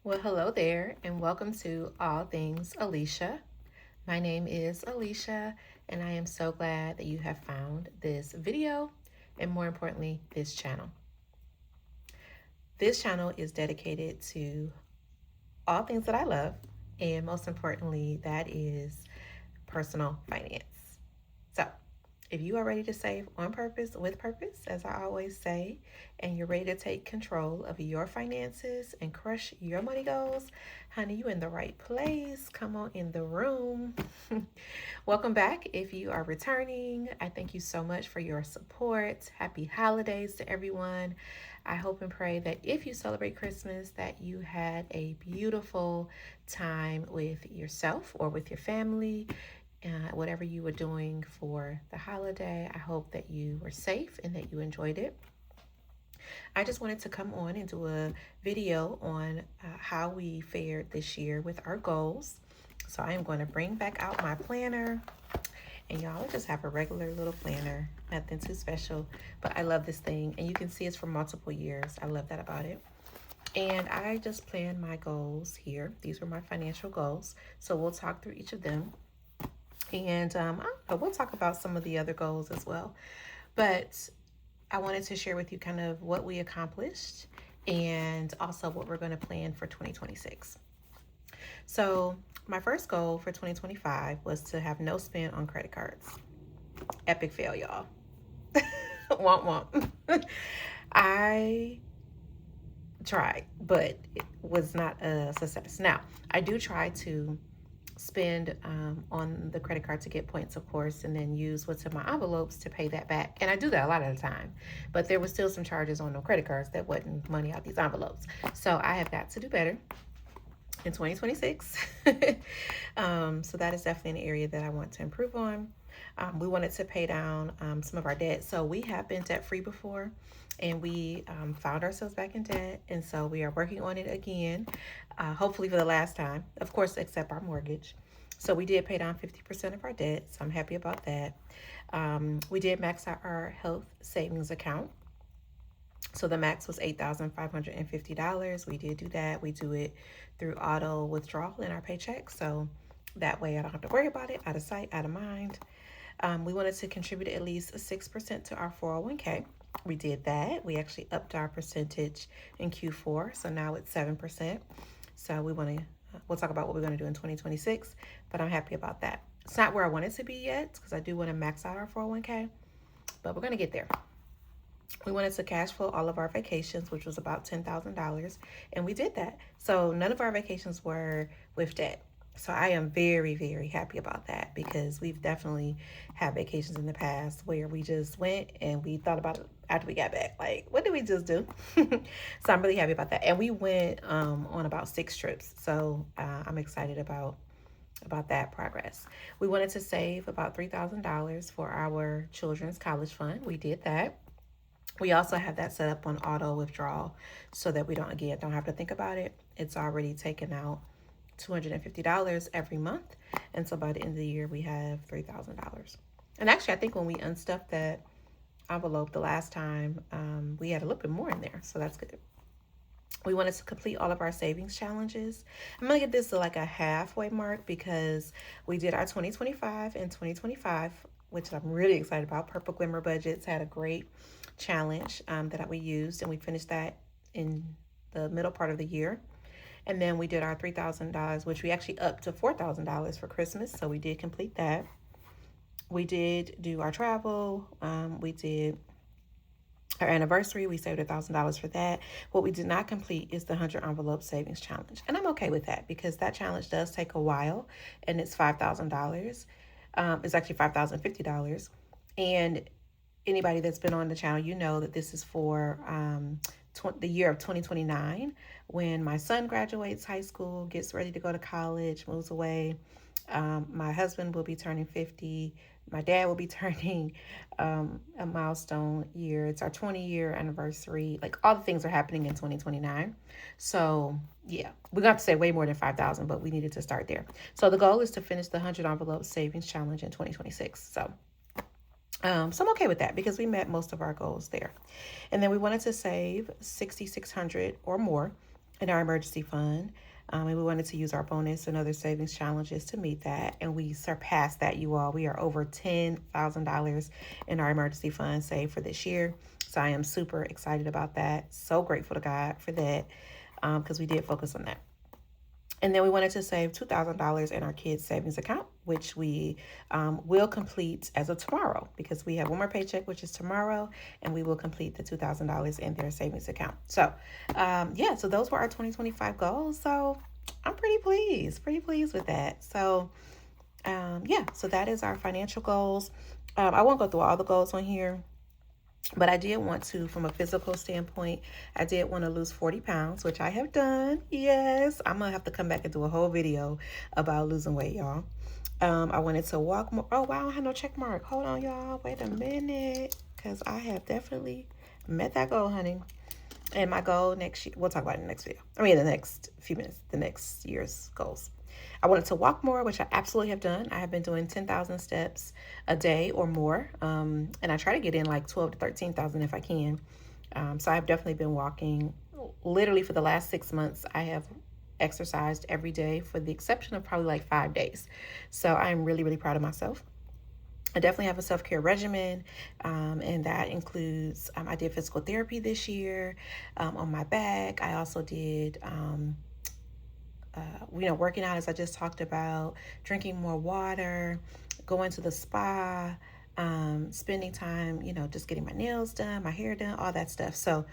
Well, hello there, and welcome to All Things Alicia. My name is Alicia, and I am so glad that you have found this video and, more importantly, this channel. This channel is dedicated to all things that I love, and most importantly, that is personal finance. So, if you are ready to save on purpose, with purpose, as I always say, and you're ready to take control of your finances and crush your money goals, honey, you in the right place. Come on in the room. Welcome back. If you are returning, I thank you so much for your support. Happy holidays to everyone. I hope and pray that if you celebrate Christmas, that you had a beautiful time with yourself or with your family. Whatever you were doing for the holiday, I hope that you were safe and that you enjoyed it. I just wanted to come on and do a video on how we fared this year with our goals. So I am going to bring back out my planner, and y'all just have a regular little planner, nothing too special, but I love this thing, and you can see it's for multiple years. I love that about it. And I just planned my goals here. These were my financial goals. So we'll talk through each of them. And I don't know, we'll talk about some of the other goals as well. But I wanted to share with you kind of what we accomplished and also what we're going to plan for 2026. So, my first goal for 2025 was to have no spend on credit cards. Epic fail, y'all. Womp womp. I tried, but it was not a success. Now, I do try to spend on the credit card to get points, of course, and then use what's in my envelopes to pay that back. And I do that a lot of the time, but there was still some charges on the credit cards that wasn't money out these envelopes. So I have got to do better in 2026. So that is definitely an area that I want to improve on. We wanted to pay down some of our debt. So we have been debt free before, and we found ourselves back in debt. And so we are working on it again, hopefully for the last time, of course, except our mortgage. So we did pay down 50% of our debt. So I'm happy about that. We did max out our health savings account. So the max was $8,550. We did do that. We do it through auto withdrawal in our paycheck. So that way I don't have to worry about it, out of sight, out of mind. We wanted to contribute at least 6% to our 401k. We did that. We actually upped our percentage in Q4. So now it's 7%. So we'll talk about what we're going to do in 2026, but I'm happy about that. It's not where I want it to be yet because I do want to max out our 401k, but we're going to get there. We wanted to cash flow all of our vacations, which was about $10,000, and we did that. So none of our vacations were with debt. So I am very, very happy about that because we've definitely had vacations in the past where we just went and we thought about it after we got back. Like, what did we just do? So I'm really happy about that. And we went on about 6 trips. So I'm excited about that progress. We wanted to save about $3,000 for our children's college fund. We did that. We also have that set up on auto withdrawal so that we don't have to think about it. It's already taken out $250 every month. And so by the end of the year, we have $3,000. And actually, I think when we unstuffed that envelope the last time, we had a little bit more in there. So that's good. We wanted to complete all of our savings challenges. I'm going to get this to like a halfway mark because we did our 2025 and 2025, which I'm really excited about. Purple Glimmer Budgets had a great challenge that we used, and we finished that in the middle part of the year. And then we did our $3,000, which we actually upped to $4,000 for Christmas. So we did complete that. We did do our travel. We did our anniversary. We saved $1,000 for that. What we did not complete is the 100 envelope savings challenge. And I'm okay with that because that challenge does take a while, and it's $5,000. It's actually $5,050. And anybody that's been on the channel, you know that this is for the year of 2029 when my son graduates high school, gets ready to go to college, moves away. My husband will be turning 50. My dad will be turning a milestone year. It's our 20-year anniversary. Like, all the things are happening in 2029. So yeah, we're gonna have to say way more than 5,000, but we needed to start there. So the goal is to finish the 100 envelope savings challenge in 2026. So I'm okay with that because we met most of our goals there. And then we wanted to save $6,600 or more in our emergency fund. And we wanted to use our bonus and other savings challenges to meet that. And we surpassed that, you all. We are over $10,000 in our emergency fund saved for this year. So I am super excited about that. So grateful to God for that, because we did focus on that. And then we wanted to save $2,000 in our kids' savings account, which we will complete as of tomorrow, because we have one more paycheck, which is tomorrow, and we will complete the $2,000 in their savings account. So, yeah, so those were our 2025 goals. So I'm pretty pleased with that. So, yeah, so that is our financial goals. I won't go through all the goals on here. But I did want to, from a physical standpoint, I did want to lose 40 pounds, which I have done. Yes, I'm going to have to come back and do a whole video about losing weight, y'all. I wanted to walk more. Oh, wow, I don't have no check mark. Hold on, y'all. Wait a minute. Because I have definitely met that goal, honey. And my goal next year, we'll talk about it in the next video. I mean, the next few minutes, the next year's goals. I wanted to walk more, which I absolutely have done. I have been doing 10,000 steps a day or more. And I try to get in like 12 to 13,000 if I can. So I've definitely been walking. Literally for the last 6 months, I have exercised every day for the exception of probably like 5 days. So I'm really, really proud of myself. I definitely have a self-care regimen, and that includes, I did physical therapy this year on my back. I also did, working out, as I just talked about, drinking more water, going to the spa, spending time, just getting my nails done, my hair done, all that stuff. So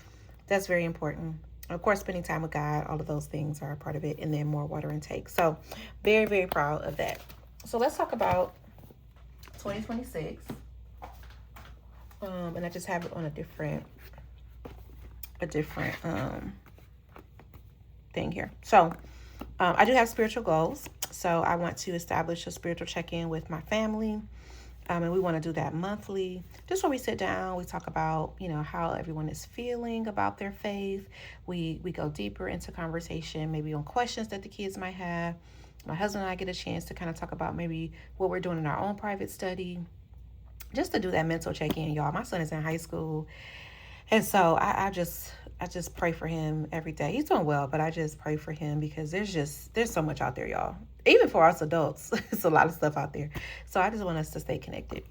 that's very important. Of course, spending time with God, all of those things are a part of it, and then more water intake. So very, very proud of that. So let's talk about 2026. And I just have it on a different thing here. So I do have spiritual goals. So I want to establish a spiritual check-in with my family. And we want to do that monthly, just where we sit down, we talk about, how everyone is feeling about their faith. We go deeper into conversation, maybe on questions that the kids might have. My husband and I get a chance to kind of talk about maybe what we're doing in our own private study, just to do that mental check-in, y'all. My son is in high school, and so I just pray for him every day. He's doing well, but I just pray for him because there's so much out there, y'all. Even for us adults, it's a lot of stuff out there. So I just want us to stay connected.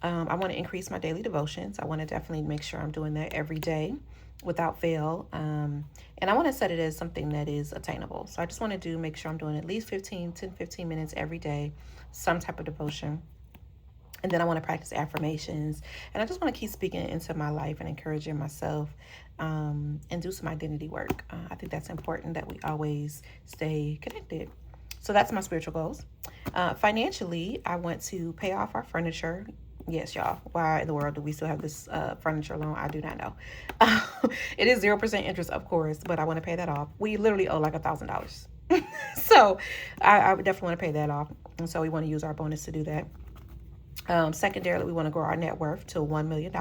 I want to increase my daily devotions. I want to definitely make sure I'm doing that every day without fail. And I want to set it as something that is attainable. So I just want to make sure I'm doing at least 10, 15 minutes every day, some type of devotion. And then I want to practice affirmations. And I just want to keep speaking into my life and encouraging myself, and do some identity work. I think that's important, that we always stay connected. So that's my spiritual goals. Financially, I want to pay off our furniture. Yes, y'all. Why in the world do we still have this furniture loan? I do not know. It is 0% interest, of course, but I want to pay that off. We literally owe like $1,000. So I would definitely want to pay that off. And so we want to use our bonus to do that. Secondarily, we want to grow our net worth to $1 million.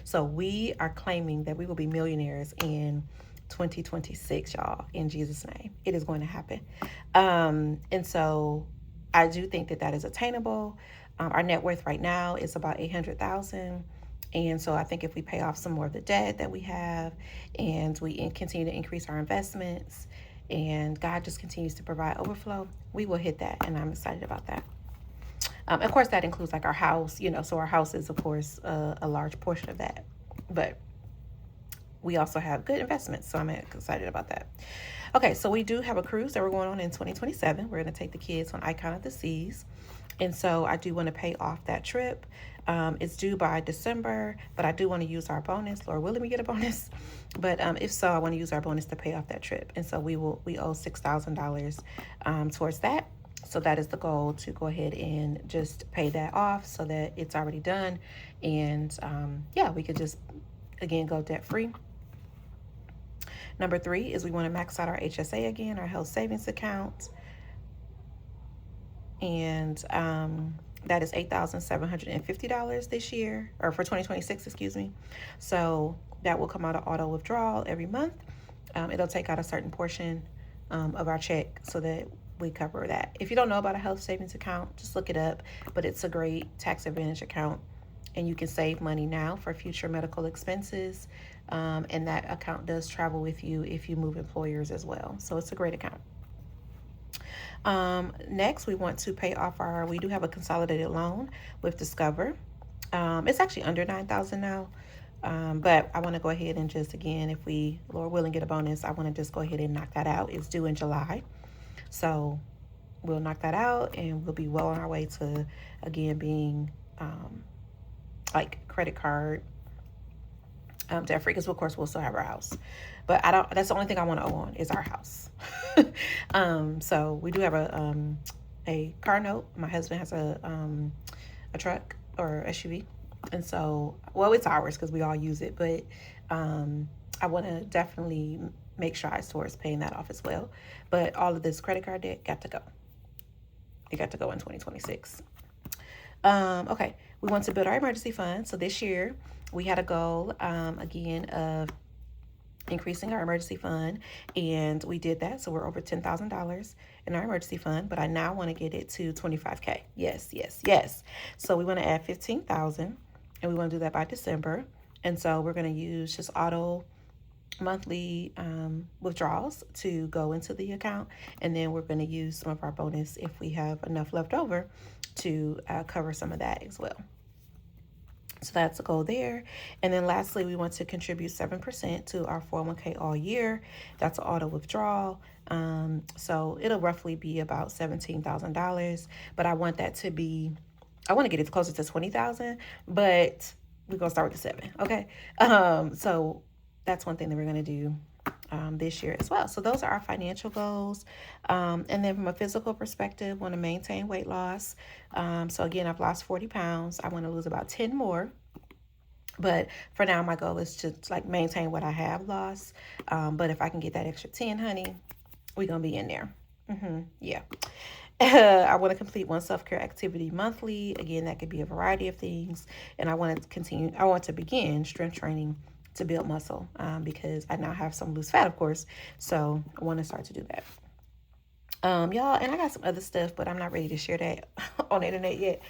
So we are claiming that we will be millionaires in 2026, y'all, in Jesus' name. It is going to happen. And so I do think that is attainable. Our net worth right now is about $800,000. And so I think if we pay off some more of the debt that we have, and we continue to increase our investments, and God just continues to provide overflow, we will hit that. And I'm excited about that. Of course, that includes like our house, so our house is, of course, a large portion of that. But we also have good investments, so I'm excited about that. Okay, so we do have a cruise that we're going on in 2027. We're going to take the kids on Icon of the Seas. And so I do want to pay off that trip. It's due by December, but I do want to use our bonus. Lord willing, we get a bonus. But if so, I want to use our bonus to pay off that trip. And so we owe $6,000 towards that. So that is the goal, to go ahead and just pay that off so that it's already done. And we could just, again, go debt free. Number 3 is we want to max out our HSA again, our health savings account. And that is $8,750 this year, or for 2026, excuse me. So that will come out of auto withdrawal every month. It'll take out a certain portion of our check so that we cover that. If you don't know about a health savings account, just look it up. But it's a great tax advantage account. and you can save money now for future medical expenses. And that account does travel with you if you move employers as well. So it's a great account. Next, we want to pay off we do have a consolidated loan with Discover. It's actually under 9,000 now. But I want to go ahead and just, again, if we, Lord willing, get a bonus, I want to just go ahead and knock that out. It's due in July. So we'll knock that out and we'll be well on our way to, again, being like credit card debt free, because of course we'll still have our house, but I don't, that's the only thing I want to owe on is our house. So we do have a car note. My husband has a truck or SUV, and so, well, it's ours because we all use it, but I want to definitely make strides towards paying that off as well. But all of this credit card debt got to go. It got to go in 2026. Okay, we want to build our emergency fund. So this year we had a goal, again, of increasing our emergency fund, and we did that. So we're over $10,000 in our emergency fund, but I now want to get it to 25K. Yes, yes, yes. So we want to add 15,000, and we want to do that by December. And so we're going to use just auto monthly withdrawals to go into the account, and then we're going to use some of our bonus if we have enough left over to cover some of that as well. So that's a goal there. And then lastly, we want to contribute 7% to our 401k all year. That's an auto withdrawal. So it'll roughly be about $17,000, but I want that to be, I want to get it closer to 20,000, but we're going to start with the 7. Okay. So that's one thing that we're going to do this year as well. So those are our financial goals. And then from a physical perspective, want to maintain weight loss. So again, I've lost 40 pounds. I want to lose about 10 more. But for now, my goal is to like maintain what I have lost. But if I can get that extra 10, honey, we're going to be in there. Yeah. I want to complete one self-care activity monthly. Again, that could be a variety of things. And I want to begin strength training to build muscle, because I now have some loose fat, of course. So I want to start to do that. Y'all, and I got some other stuff, but I'm not ready to share that on the internet yet.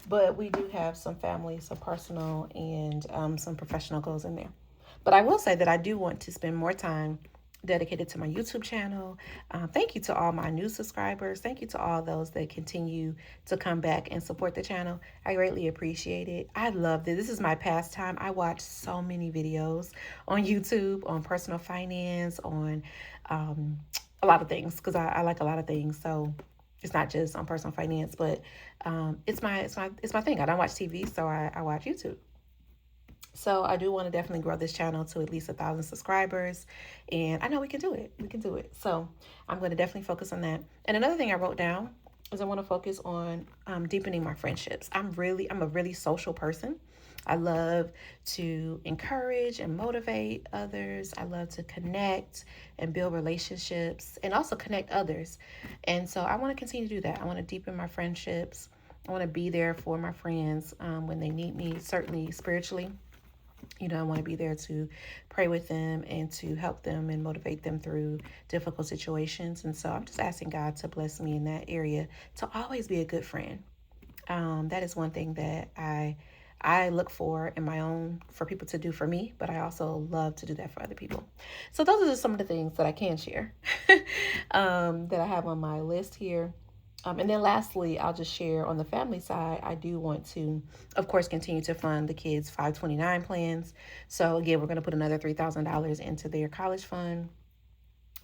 But we do have some family, some personal, and some professional goals in there. But I will say that I do want to spend more time dedicated to my YouTube channel. Thank you to all my new subscribers. Thank you to all those that continue to come back and support the channel. I greatly appreciate it. I love this. This is my pastime. I watch so many videos on YouTube, on personal finance, on a lot of things, because I like a lot of things. So it's not just on personal finance, but it's my thing. I don't watch TV, so I watch YouTube. So I do want to definitely grow this channel to at least 1,000 subscribers, and I know we can do it. We can do it. So I'm going to definitely focus on that. And another thing I wrote down is I want to focus on deepening my friendships. I'm a really social person. I love to encourage and motivate others. I love to connect and build relationships and also connect others. And so I want to continue to do that. I want to deepen my friendships. I want to be there for my friends when they need me, certainly spiritually. You know, I want to be there to pray with them and to help them and motivate them through difficult situations. And so I'm just asking God to bless me in that area, to always be a good friend. That is one thing that I look for in my own, for people to do for me, but I also love to do that for other people. So those are just some of the things that I can share that I have on my list here. And then lastly, I'll just share on the family side, I do want to, of course, continue to fund the kids' 529 plans. So again, we're going to put another $3,000 into their college fund.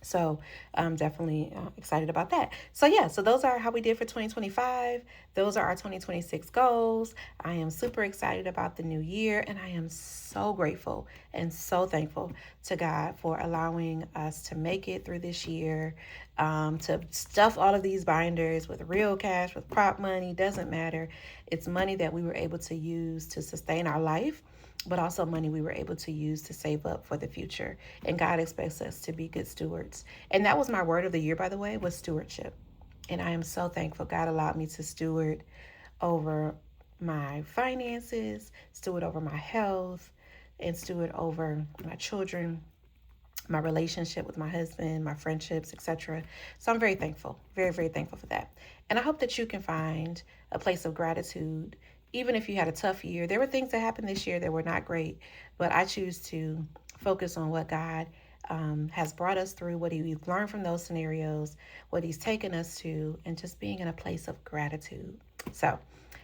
So I'm definitely excited about that. So yeah, so those are how we did for 2025. Those are our 2026 goals. I am super excited about the new year, and I am so grateful and so thankful to God for allowing us to make it through this year, to stuff all of these binders with real cash, with prop money, doesn't matter. It's money that we were able to use to sustain our life, but also money we were able to use to save up for the future. And God expects us to be good stewards. And that was my word of the year, by the way, was stewardship. And I am so thankful God allowed me to steward over my finances, steward over my health, and steward over my children, my relationship with my husband, my friendships, etc. So I'm very thankful, very, very thankful for that. And I hope that you can find a place of gratitude even if you had a tough year, there were things that happened this year that were not great, but I choose to focus on what God has brought us through, what we've learned from those scenarios, what He's taken us to, and just being in a place of gratitude. So,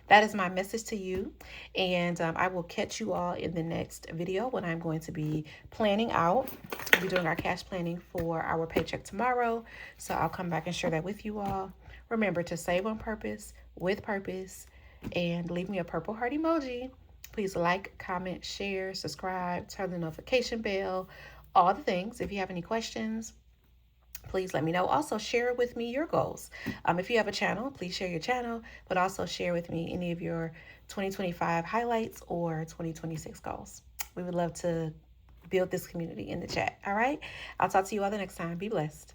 that is my message to you. And I will catch you all in the next video when I'm going to be planning out. We'll be doing our cash planning for our paycheck tomorrow. So I'll come back and share that with you all. Remember to save on purpose, with purpose, and leave me a purple heart emoji. Please like, comment, share, subscribe, turn the notification bell, all the things. If you have any questions, please let me know. Also, share with me your goals. If you have a channel, please share your channel, but also share with me any of your 2025 highlights or 2026 goals. We would love to build this community in the chat. All right. I'll talk to you all the next time. Be blessed.